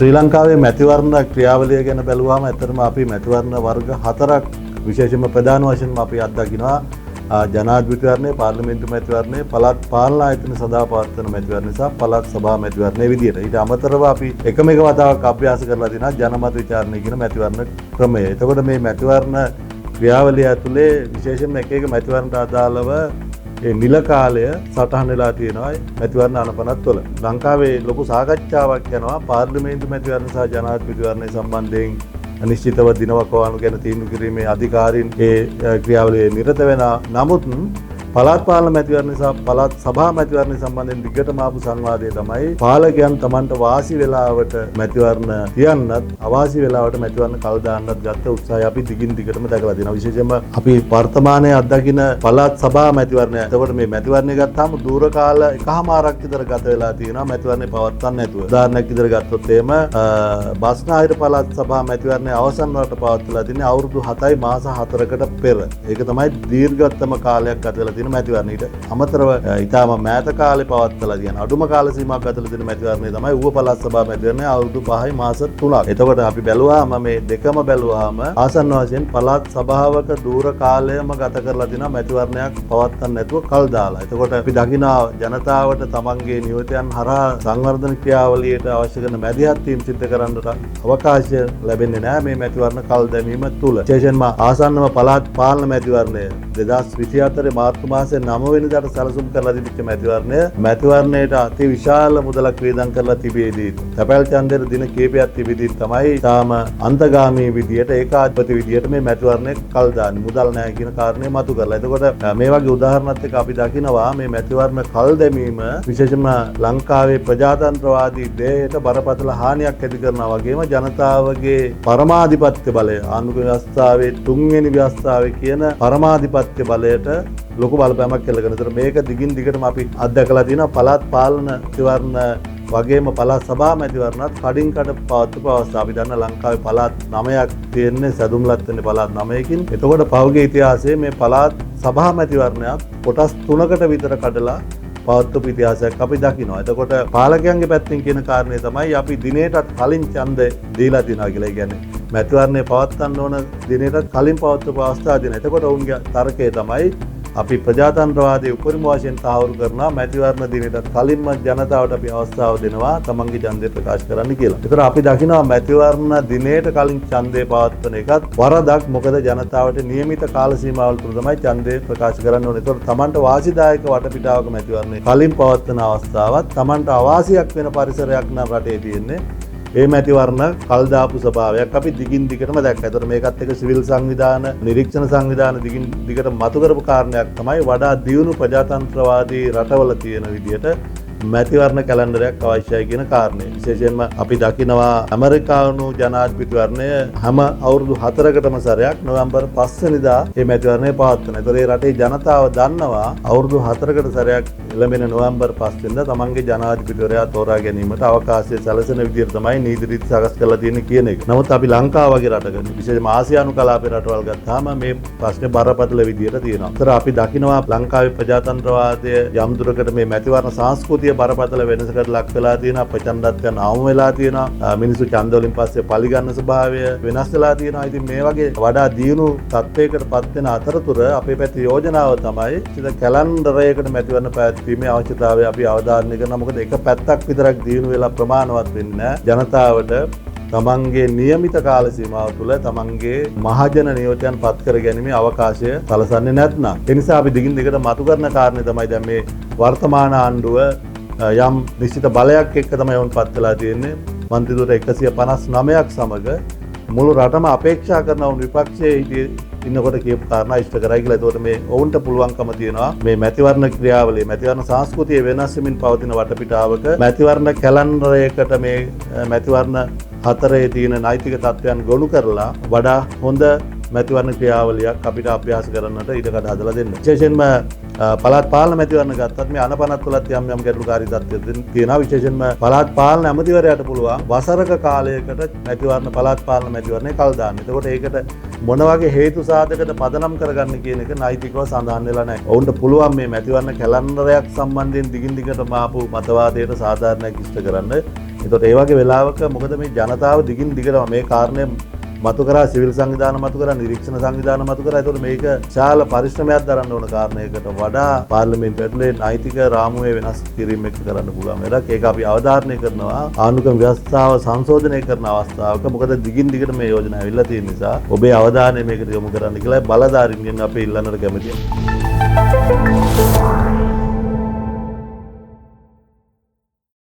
ශ්‍රී ලංකාවේ මැතිවරණ ක්‍රියාවලිය ගැන බැලුවාම ඇත්තටම අපි මැතිවරණ වර්ග 4ක් විශේෂයෙන්ම ප්‍රධාන වශයෙන්ම අපි අත්දකිනවා ජනාධිපතිවරණය, පාර්ලිමේන්තු මැතිවරණය, පළාත් පාලන ආයතන සඳහා පවත්වන මැතිවරණ සහ පළාත් සභා මැතිවරණය විදියට. ඊට අමතරව අපි එක වතාවක් අභ්‍යාස කරලා තියෙනවා ජනමත විචාරණය කියන මැතිවරණ ක්‍රමය. එතකොට මේ මැතිවරණ ක්‍රියාවලිය ඇතුලේ විශේෂයෙන්ම එක මැතිවරණට අදාළව ඒ නිල කාලය සටහන් වෙලා තියෙනවා මැතිවරණ අනපනත් වල. ලංකාවේ ලොකු සාකච්ඡාවක් යනවා පාර්ලිමේන්තු මැතිවරණ සහ ජනාධිපතිවරණය සම්බන්ධයෙන් අනිශ්චිතව දිනවකවානු ගැන තීන්දුව කිරීමේ අධිකාරීන් ඒ ක්‍රියාවලියේ නිරත වෙන නමුත් පළාත් පාලන මැතිවරණ සහ පළාත් සභා මැතිවරණ සම්බන්ධයෙන් දිගටම ආපු සංවාදය තමයි පාලකයන් Tamanට වාසි වෙලාවට මැතිවරණ තියන්නත් අවාසි වෙලාවට මැතිවරණ කල් දාන්නත් ගත්ත උත්සාහය අපි දිගින් දිගටම දැකලා තියෙනවා. විශේෂයෙන්ම අපි වර්තමානයේ අත්දකින පළාත් සභා මැතිවරණය. එතකොට මේ මැතිවරණය ගත්තාම දූර කාල එකහමාරක් විතර ගත වෙලා තියෙනවා මැතිවරණය පවත්වන්න නැතුව. උදාහරණයක් විතර ගත්තොත් එහෙම බස්නාහිර පළාත් සභා මැතිවරණය අවසන් වලට පවත්වලා තියෙන්නේ අවුරුදු 7යි මාස 4කට පෙර. ඒක තමයි දීර්ඝතම කාලයක් ගත වෙලා මැතිවරණයට අමතරව ඉතාම මෑත කාලේ පවත්වලා තියෙන අඩුම කාල සීමාවක් ඇතුළත තියෙන මැතිවරණය තමයි ඌව පළාත් සභා මැතිවරණය අවුරුදු 5යි මාස 3ක්. එතකොට අපි බැලුවාම මේ දෙකම බැලුවාම ආසන්න වශයෙන් පළාත් සභාවක දූර කාලයම ගත කරලා තියෙන මැතිවරණයක් පවත්වන්න නැතුව කල් දාලා. එතකොට අපි දකිනවා ජනතාවට තමන්ගේ නියෝජනයන් හරහා සංවර්ධන ක්‍රියාවලියට අවශ්‍ය කරන මැදිහත් වීම සිදු කරන්නට අවකාශය ලැබෙන්නේ නැහැ මේ මැතිවරණ කල් දැමීම තුල. විශේෂයෙන්ම ආසන්නම පළාත් පාලන මැතිවරණය 2024 මාර්තු මාසේ 9 වෙනිදාට සැලසුම් කරලා තිබිච්ච මැතිවරණයට අති විශාල මුදලක් වේදම් කරලා තිබෙදී තැපැල් ඡන්දෙට දින කිහිපයක් තිබෙදී තමයි තාම අන්තගාමී විදියට ඒකාධිපති විදියට මේ මැතිවරණය කල් දාන්නේ මුදල් නැහැ කියන කාරණේ මතු කරලා. එතකොට මේ වගේ උදාහරණත් එක්ක අපි දකිනවා මේ මැතිවරණ කල් දැමීම විශේෂයෙන්ම ලංකාවේ ප්‍රජාතන්ත්‍රවාදී දේහයට බරපතල හානියක් ඇති කරනවා වගේම ජනතාවගේ පරමාධිපත්‍ය බලය ආණ්ඩුක ව්‍යවස්ථාවේ තුන්වෙනි ව්‍යවස්ථාවේ කියන පරමාධිපත්‍ය බලයට ලොකු බලපෑමක් කළ කරන. ඒතර මේක දිගින් දිගටම අපි අත්දැකලා තියෙනවා පළාත් පාලන මැතිවරණ වගේම පළාත් සභා මැතිවරණත් කඩින් කඩ පවත්වපු අවස්ථා. අපි දන්න ලංකාවේ පළාත් 9ක් තියෙන්නේ සැදුම්ලත් වෙන්නේ පළාත් 9කින්. එතකොට පහුගිය ඉතිහාසයේ මේ පළාත් සභා මැතිවරණයත් කොටස් 3කට විතර කඩලා පවත්වපු ඉතිහාසයක් අපි දකිනවා. එතකොට පාලකයන්ගේ පැත්තෙන් කියන කාරණේ තමයි අපි දිනේටත් කලින් ඡන්ද දීලා තියනවා කියලා. ඒ කියන්නේ මැතිවරණය පවත්වන්න ඕන දිනේටත් කලින් පවත්වපු අවස්ථා දින. එතකොට ඔවුන්ගේ තර්කය තමයි අපි ප්‍රජාතන්ත්‍රවාදයේ උපරිම වශයෙන් තහවුරු කරනවා මැතිවරණ දිනේටත් කලින්ම ජනතාවට අපි අවස්ථාව දෙනවා තමන්ගේ ඡන්දය ප්‍රකාශ කරන්න කියලා. ඒතර අපි දකිනවා මැතිවරණ දිනේට කලින් ඡන්දය පවත්වන එකත් වරදක්. මොකද ජනතාවට නියමිත කාල සීමාවල තුර තමයි ඡන්දය ප්‍රකාශ කරන්න ඕනේ. ඒතර තමන්ට වාසිදායක වටපිටාවක මැතිවරණය කලින් පවත්වන අවස්ථාවත් තමන්ට අවාසියක් වෙන පරිසරයක් නම් රටේ තියෙන්නේ. ඒ මැතිවරණ කල් දාපු ස්වභාවයක් අපි දිගින් දිගටම දැක්කා. ඒතර මේකත් එක්ක සිවිල් සංවිධාන, නිරීක්ෂණ සංවිධාන දිගින් දිගට මතු කරපු කාරණයක් තමයි වඩා දියුණු ප්‍රජාතන්ත්‍රවාදී රටවල තියෙන විදිහට මැතිවරණ කැලෙන්ඩරයක් අවශ්‍යයි කියන කාරණය. විශේෂයෙන්ම අපි දකිනවා ඇමරිකානු ජනාධිපතිවරණය හැම අවුරුදු 4කටම සැරයක් නොවැම්බර් 5 වෙනිදා මේ මැතිවරණය පවත්වනවා. ඒතර ඒ රටේ ජනතාව දන්නවා අවුරුදු 4කට සැරයක් එළඹෙන නොවැම්බර් 5 වෙනිදා තමන්ගේ ජනාධිපතිවරයා තෝරා ගැනීමට අවකාශය සැලසෙන විදිහට තමයි නීති රීති සකස් කරලා තියෙන්නේ කියන එක. නමුත් අපි ලංකාව වගේ රටක විශේෂයෙන්ම ආසියානු කලාපේ රටවල් ගත්තාම මේ ප්‍රශ්නේ බරපතල විදිහට තියෙනවා. ඒතර අපි දකිනවා ලංකාවේ ප්‍රජාතන්ත්‍රවාදය යම් දුරකට මේ මැතිවරණ සංස්කෘතිය බරපතල වෙනසකට ලක් වෙලා තියෙනවා. ප්‍රචණ්ඩත්වයන් අවම වෙලා තියෙනවා. මිනිස්සු ඡන්ද වලින් පස්සේ පරිගන්න ස්වභාවය වෙනස් වෙලා තියෙනවා. ඉතින් මේ වගේ වඩා දියුණු තත්ත්වයකට පත් වෙන අතරතුර අපේ පැත්තේ යෝජනාව තමයි ඉතින් කැලෙන්ඩරයකට මැතිවරණ පැවැත්වීමේ අවශ්‍යතාවය අපි අවධාරණය කරනවා. මොකද එක පැත්තක් විතරක් දියුණු වෙලා ප්‍රමාණවත් වෙන්නේ ජනතාවට තමන්ගේ නියමිත කාල සීමාව තුළ තමන්ගේ මහජන නියෝජනයන් පත් කර ගැනීමේ අවකාශය සලසන්නේ නැත්නම්. ඒ නිසා අපි දිගින් දිගට මතු කරන කාරණේ තමයි දැන් මේ වර්තමාන ආණ්ඩුව යම් නිශ්චිත බලයක් එක්ක තමයි වුන් පත් වෙලා තියෙන්නේ. මන්ත්‍රීවරු 159ක් සමග මුළු රටම අපේක්ෂා කරන වුන් විපක්ෂයේ ඉන්නකොට කියපු කාරණා ඉෂ්ට කරයි කියලා. ඒකට මේ ඔවුන්ට පුළුවන්කම තියෙනවා මේ මැතිවරණ ක්‍රියාවලිය මැතිවරණ සංස්කෘතිය වෙනස් වෙමින් පවතින වටපිටාවක මැතිවරණ කැලෙන්ඩරයකට මේ මැතිවරණ 4 තියෙන නෛතික තත්ත්වයන් ගොනු කරලා වඩා හොඳ මැතිවරණ ක්‍රියාවලියක් අපිට අභ්‍යාස කරන්නට ඉඩකඩ හදලා දෙන්න. විශේෂයෙන්ම පළාත් පාලන මැතිවරණ ගත්තත් මේ අනපනත් වලත් යම් ගැටලුකාරී තත්ත්වයක් තියෙනවා. විශේෂයෙන්ම පළාත් පාලන ඇමතිවරයාට පුළුවන් වසරක කාලයකට මැතිවරණ පළාත් පාලන මැතිවරණය කල් දාන්න. එතකොට ඒකට මොන වගේ හේතු සාධකද පදනම් කරගන්න කියන එක නෛතිකව සඳහන් වෙලා නැහැ. ඔවුන්ට පුළුවන් මේ මැතිවරණ කැලෙන්ඩරයක් සම්බන්ධයෙන් දිගින් දිගටම ආපු මතවාදයට සාධාරණයක් ඉෂ්ට කරන්න. ඒතකොට ඒ වගේ වෙලාවක මොකද මේ ජනතාව දිගින් දිගටම මේ කාරණේ මතු කරා සිවිල් සංවිධාන මතු කරා නිරීක්ෂණ සංවිධාන මතු කරා. ඒතකොට මේක විශාල පරිශ්‍රමයක් දරන්න ඕන කාරණයකට වඩා පාර්ලිමේන්තුව ඇතුලේ නෛතික රාමුවේ වෙනස් කිරීම එක්ක කරන්න පුළුවන් වැඩක්. ඒක අපි අවධාරණය කරනවා ආණ්ඩුක්‍රම ව්‍යවස්ථාව සංශෝධනය කරන අවස්ථාවක. මොකද දිගින් දිගට මේ යෝජනා ඇවිල්ලා තියෙන නිසා ඔබේ අවධානය මේකට යොමු කරන්න කියලා බලධාරීන්ගෙන් අපි ඉල්ලන්නට කැමතියි.